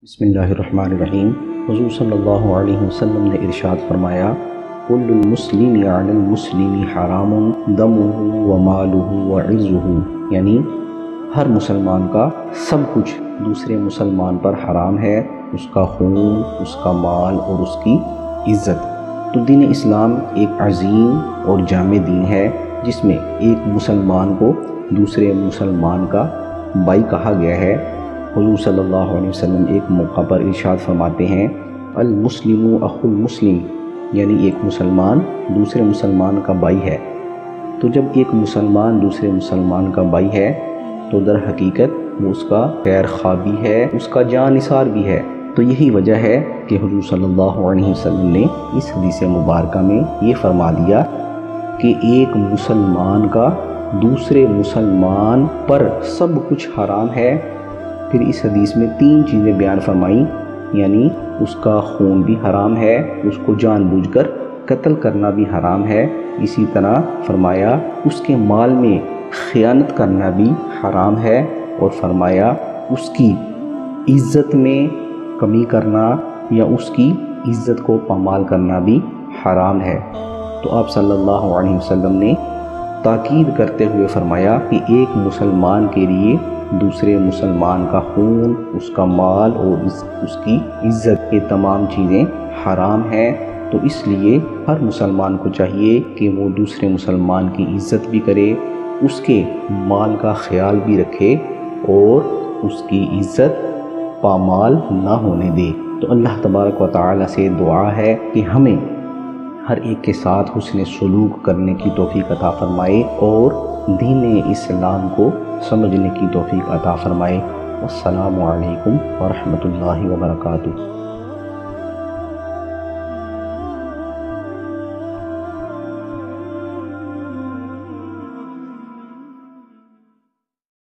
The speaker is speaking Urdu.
بسم اللہ الرحمن الرحیم۔ حضور صلی اللہ علیہ وسلم نے ارشاد فرمایا، کل المسلم علی المسلم حرام دمہ ومالہ وعرضہ، یعنی ہر مسلمان کا سب کچھ دوسرے مسلمان پر حرام ہے، اس کا خون، اس کا مال اور اس کی عزت۔ تو دین اسلام ایک عظیم اور جامع دین ہے جس میں ایک مسلمان کو دوسرے مسلمان کا بھائی کہا گیا ہے۔ حضور صلی اللہ علیہ وسلم ایک موقع پر ارشاد فرماتے ہیں، المسلم اخو المسلم، یعنی ایک مسلمان دوسرے مسلمان کا بھائی ہے۔ تو جب ایک مسلمان دوسرے مسلمان کا بھائی ہے تو در حقیقت وہ اس کا خیر خواہ بھی ہے، اس کا جان نثار بھی ہے۔ تو یہی وجہ ہے کہ حضور صلی اللہ علیہ وسلم نے اس حدیث مبارکہ میں یہ فرما دیا کہ ایک مسلمان کا دوسرے مسلمان پر سب کچھ حرام ہے۔ پھر اس حدیث میں 3 چیزیں بیان فرمائیں، یعنی اس کا خون بھی حرام ہے، اس کو جان بوجھ کر قتل کرنا بھی حرام ہے، اسی طرح فرمایا اس کے مال میں خیانت کرنا بھی حرام ہے، اور فرمایا اس کی عزت میں کمی کرنا یا اس کی عزت کو پامال کرنا بھی حرام ہے۔ تو آپ صلی اللہ علیہ وسلم نے تاکید کرتے ہوئے فرمایا کہ ایک مسلمان کے لیے دوسرے مسلمان کا خون، اس کا مال اور اس کی عزت، یہ تمام چیزیں حرام ہیں۔ تو اس لیے ہر مسلمان کو چاہیے کہ وہ دوسرے مسلمان کی عزت بھی کرے، اس کے مال کا خیال بھی رکھے اور اس کی عزت پامال نہ ہونے دے۔ تو اللہ تبارک و تعالی سے دعا ہے کہ ہمیں ہر ایک کے ساتھ حسن سلوک کرنے کی توفیق عطا فرمائے اور دین اسلام کو سمجھنے کی توفیق عطا فرمائے۔ السلام علیکم ورحمۃ اللہ وبرکاتہ۔